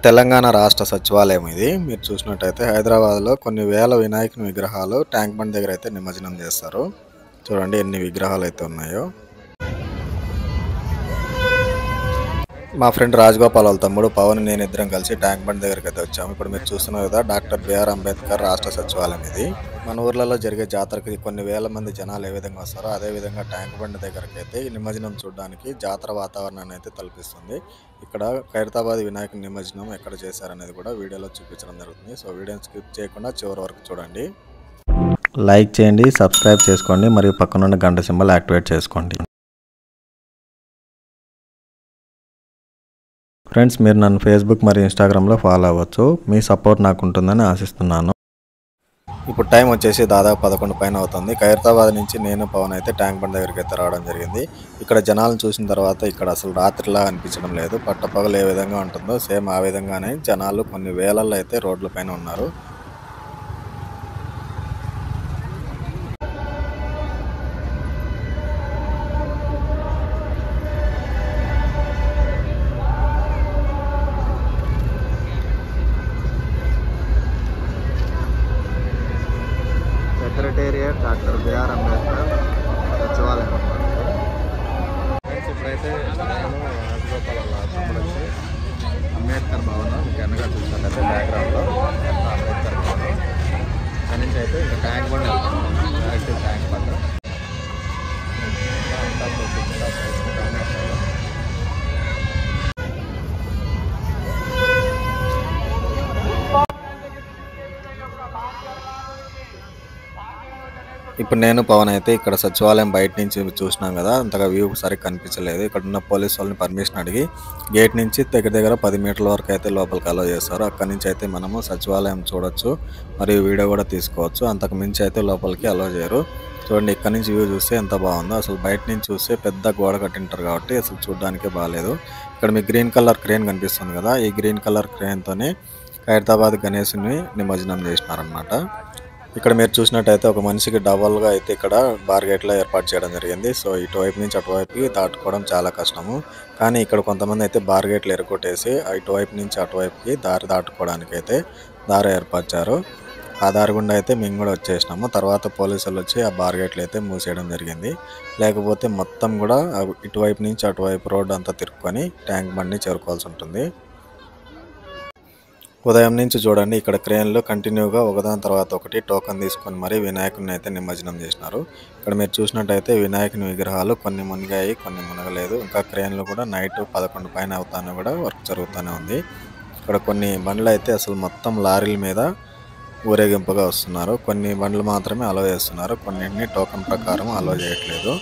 తెలంగాణ రాష్ట్ర సచివాలయం ఇది. మీరు చూసినట్టయితే హైదరాబాద్‌లో కొన్ని వేల వినాయకుని విగ్రహాలు ట్యాంక్ బండ్ దగ్గర అయితే నిమజ్జనం చేస్తారు. చూడండి ఎన్ని విగ్రహాలు అయితే ఉన్నాయో. మా ఫ్రెండ్ రాజగోపాల్ వాళ్ళ తమ్ముడు పవన్ నేను ఇద్దరం కలిసి ట్యాంక్ బండ్ దగ్గరికి అయితే వచ్చాము. ఇప్పుడు మీరు చూస్తున్నారు కదా, డాక్టర్ బిఆర్ అంబేద్కర్ రాష్ట్ర సచివాలయం ఇది. మన ఊర్లలో జరిగే జాతరకి కొన్ని వేల మంది జనాలు ఏ విధంగా వస్తారో అదే విధంగా ట్యాంక్ బండ్ దగ్గరికి అయితే ఈ నిమజ్జనం చూడడానికి జాతర వాతావరణాన్ని అయితే తలపిస్తుంది. ఇక్కడ ఖైరతాబాద్ వినాయకుని నిమజ్జనం ఎక్కడ చేశారనేది కూడా వీడియోలో చూపించడం జరుగుతుంది. సో వీడియోని స్కిప్ చేయకుండా చివరి వరకు చూడండి. లైక్ చేయండి, సబ్స్క్రైబ్ చేసుకోండి మరియు పక్కనున్న గంట సింబల్ యాక్టివేట్ చేసుకోండి. ఫ్రెండ్స్, మీరు నన్ను ఫేస్బుక్ మరియు ఇన్స్టాగ్రామ్లో ఫాలో అవ్వచ్చు. మీ సపోర్ట్ నాకు ఉంటుందని ఆశిస్తున్నాను. ఇప్పుడు టైం వచ్చేసి దాదాపు 11 పైన అవుతుంది. ఖైరతాబాద్ నుంచి నేను పవన్ అయితే ట్యాంక్ బండ్ దగ్గరికి అయితే రావడం జరిగింది. ఇక్కడ జనాలను చూసిన తర్వాత ఇక్కడ అసలు రాత్రిలా అనిపించడం లేదు. పట్టపగలు ఏ విధంగా ఉంటుందో సేమ్ ఆ విధంగానే జనాలు కొన్ని వేలల్లో అయితే రోడ్ల పైన ఉన్నారు. సెక్రటేరియట్ డాక్టర్ బిఆర్ అంబేద్కర్ సచివాలయం. ఇప్పుడైతే రాజగోపాల్ వచ్చి అంబేద్కర్ భవన్ మీకు వెనక చూసినట్లయితే బ్యాక్గ్రౌండ్లో అంబేద్కర్ భవన్. అక్కడి నుంచి అయితే ఇంకా ట్యాంక్ బండ్ వెళ్తాం. యాక్టివ్ ట్యాంక్ బండ్ ఇప్పుడు నేను పవన్ అయితే ఇక్కడ సచివాలయం బయట నుంచి చూసినాం కదా, అంతగా వ్యూ సరిగ్గా కనిపించలేదు. ఇక్కడ ఉన్న పోలీస్ వాళ్ళని పర్మిషన్ అడిగి గేట్ నుంచి దగ్గర 10 మీటర్ల వరకు అయితే లోపలికి అలో చేస్తారు. అక్కడి నుంచి అయితే మనము సచివాలయం చూడొచ్చు మరియు వీడియో కూడా తీసుకోవచ్చు. అంతకు మించి అయితే లోపలికి అలో చేయరు. చూడండి, ఇక్కడ నుంచి వ్యూ చూస్తే ఎంత బాగుందో. అసలు బయట నుంచి చూస్తే పెద్ద గోడ కట్టింటారు కాబట్టి అసలు చూడడానికే బాగాలేదు. ఇక్కడ మీకు గ్రీన్ కలర్ క్రేన్ కనిపిస్తుంది కదా, ఈ గ్రీన్ కలర్ క్రేన్తోనే ఖైరతాబాద్ గణేశుని నిమజ్జనం చేసినారనమాట. ఇక్కడ మీరు చూసినట్టయితే ఒక మనిషికి డబల్గా అయితే ఇక్కడ బార్గేట్లో ఏర్పాటు చేయడం జరిగింది. సో ఇటువైపు నుంచి అటువైపుకి దాటుకోవడం చాలా కష్టము. కానీ ఇక్కడ కొంతమంది అయితే బార్గేట్లు ఎరగొట్టేసి ఇటువైపు నుంచి అటువైపుకి దారి దాటుకోవడానికి అయితే దారి ఏర్పరిచారు. ఆ దారి గుండా అయితే మేము కూడా వచ్చేసినాము. తర్వాత పోలీసులు వచ్చి ఆ బార్గేట్లు అయితే మూసేయడం జరిగింది. లేకపోతే మొత్తం కూడా ఇటువైపు నుంచి అటువైపు రోడ్డు అంతా తిరుక్కొని ట్యాంక్ బండ్ని చేరుకోవాల్సి ఉంటుంది. ఉదయం నుంచి చూడండి, ఇక్కడ క్రేన్లు కంటిన్యూగా ఒకదాని తర్వాత ఒకటి టోకన్ తీసుకొని మరీ వినాయకుడిని అయితే నిమజ్జనం చేసినారు. ఇక్కడ మీరు చూసినట్టయితే వినాయకుని విగ్రహాలు కొన్ని మునిగాయి, కొన్ని మునగలేదు. ఇంకా క్రేన్లు కూడా నైట్ 11 పైన అవుతానే కూడా వర్క్ జరుగుతూనే ఉంది. ఇక్కడ కొన్ని బండ్లు అయితే అసలు మొత్తం లారీల మీద ఊరేగింపుగా వస్తున్నారు. కొన్ని బండ్లు మాత్రమే అలో చేస్తున్నారు, కొన్నింటిని టోకన్ ప్రకారం అలో చేయట్లేదు.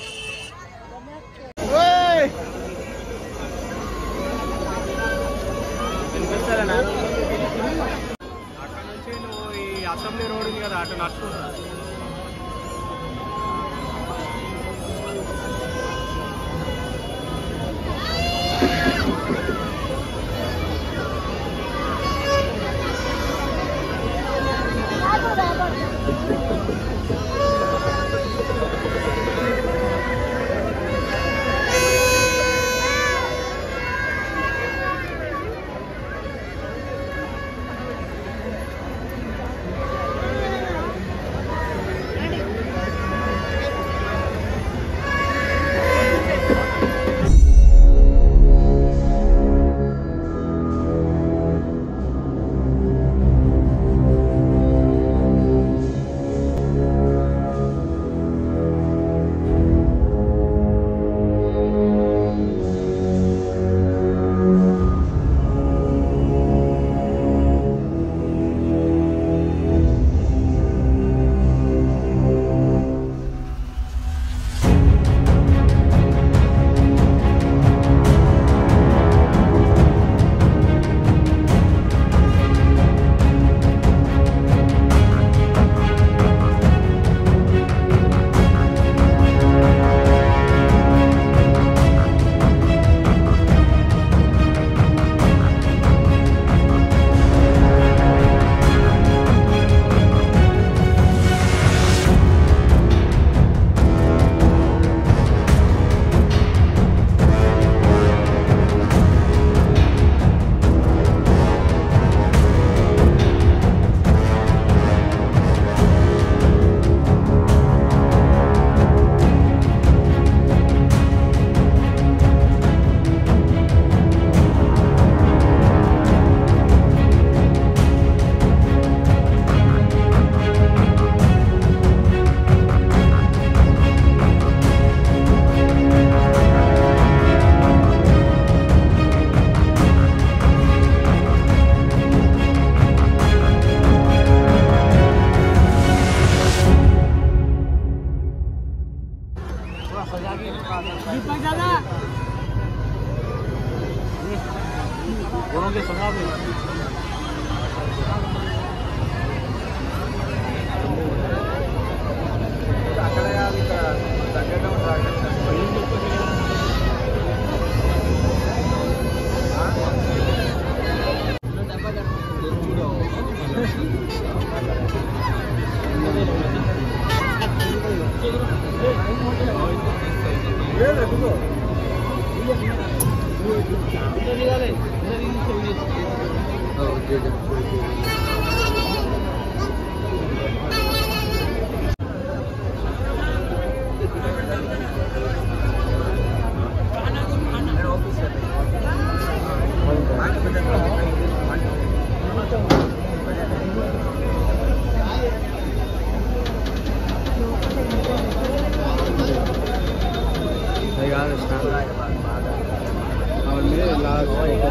అసెంబ్లీ రోడ్ ఉంది కదా, అటు నడుచుకుంటా.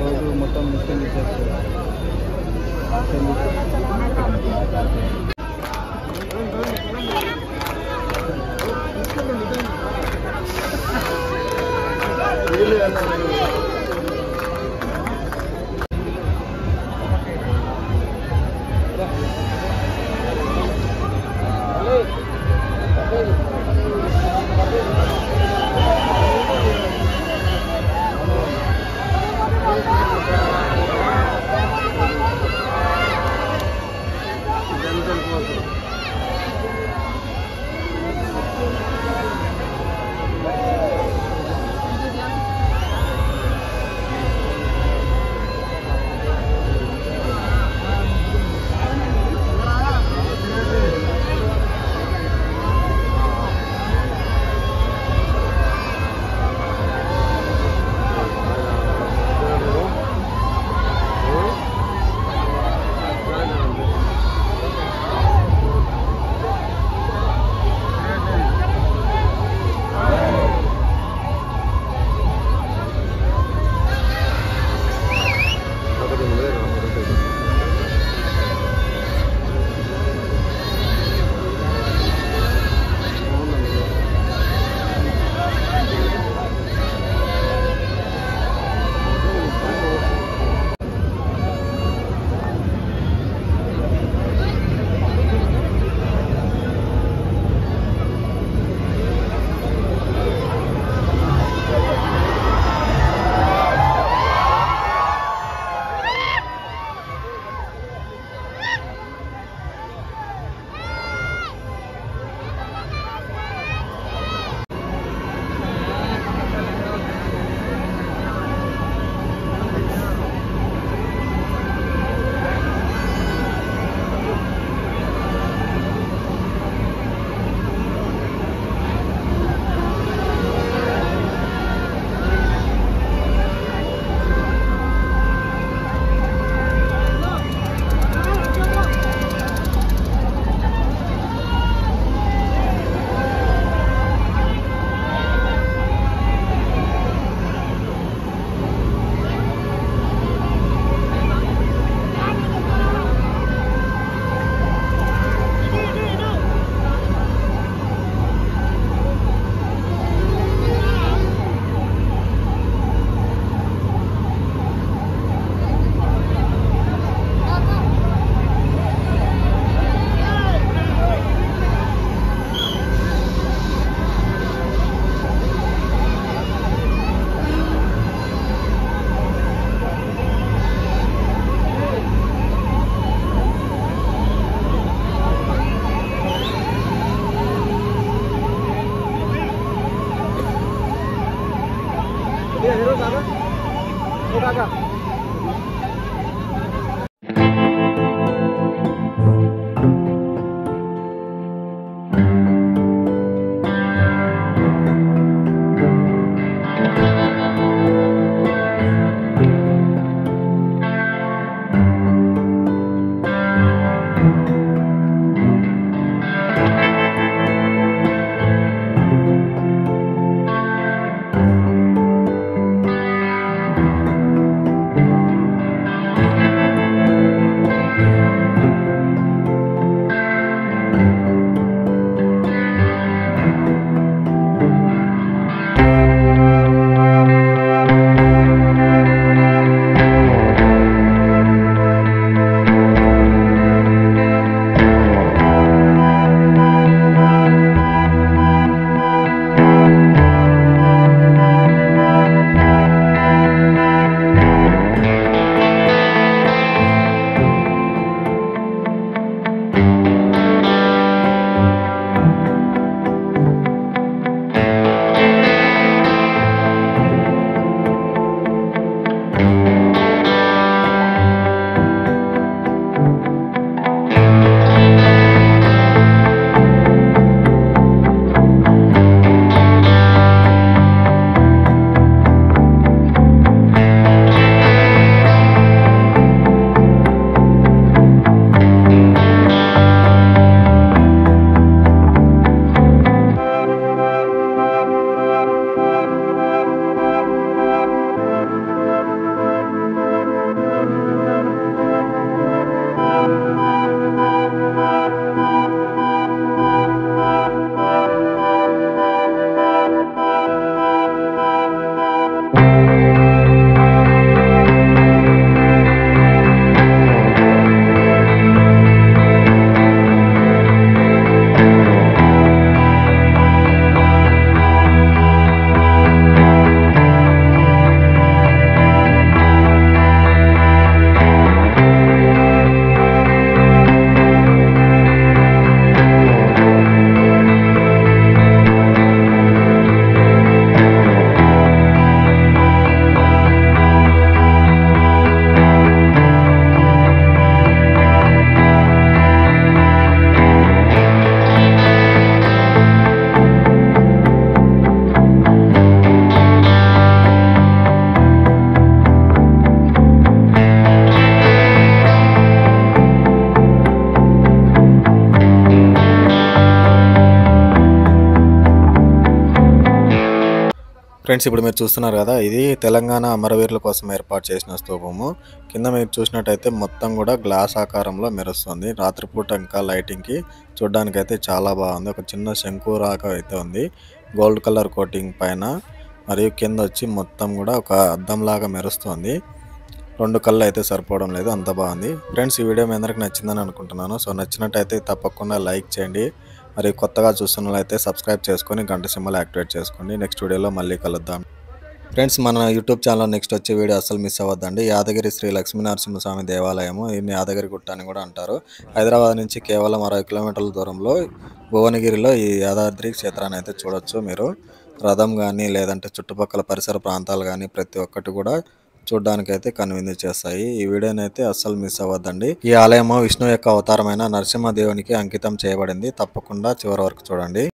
రోజు మొత్తం ముఖ్యం ఫ్రెండ్స్ ఇప్పుడు మీరు చూస్తున్నారు కదా, ఇది తెలంగాణ అమరవీరుల కోసం ఏర్పాటు చేసిన స్తూపము. కింద మీరు చూసినట్టయితే మొత్తం కూడా గ్లాస్ ఆకారంలో మెరుస్తుంది. రాత్రిపూట ఇంకా లైటింగ్కి చూడడానికైతే చాలా బాగుంది. ఒక చిన్న శంకురాక అయితే ఉంది గోల్డ్ కలర్ కోటింగ్ పైన, మరియు కింద వచ్చి మొత్తం కూడా ఒక అద్దంలాగా మెరుస్తుంది. 2 కళ్ళు అయితే సరిపోవడం లేదు, అంత బాగుంది. ఫ్రెండ్స్ ఈ వీడియో మీ అందరికి నచ్చిందని అనుకుంటున్నాను. సో నచ్చినట్టయితే తప్పకుండా లైక్ చేయండి. మరియు కొత్తగా చూస్తున్నట్లయితే సబ్స్క్రైబ్ చేసుకొని గంట సింబల్ యాక్టివేట్ చేసుకోండి. నెక్స్ట్ వీడియోలో మళ్ళీ కలుద్దాం. ఫ్రెండ్స్ మన యూట్యూబ్ ఛానల్ నెక్స్ట్ వచ్చే వీడియో అస్సలు మిస్ అవ్వద్దండి. యాదగిరి శ్రీ లక్ష్మీ నరసింహస్వామి దేవాలయము, దీన్ని యాదగిరి గుట్ట అని కూడా అంటారు. హైదరాబాద్ నుంచి కేవలం 60 కిలోమీటర్ల దూరంలో భువనగిరిలో ఈ యాదాద్రి క్షేత్రాన్ని అయితే చూడొచ్చు. మీరు రథం కానీ లేదంటే చుట్టుపక్కల పరిసర ప్రాంతాలు కానీ ప్రతి ఒక్కటి కూడా చూడడానికైతే కనువిందు చేస్తాయి. ఈ వీడియోని అయితే అస్సలు మిస్ అవ్వద్దండి. ఈ ఆలయము విష్ణు యొక్క అవతారమైన నరసింహదేవునికి అంకితం చేయబడింది. తప్పకుండా చివరి వరకు చూడండి.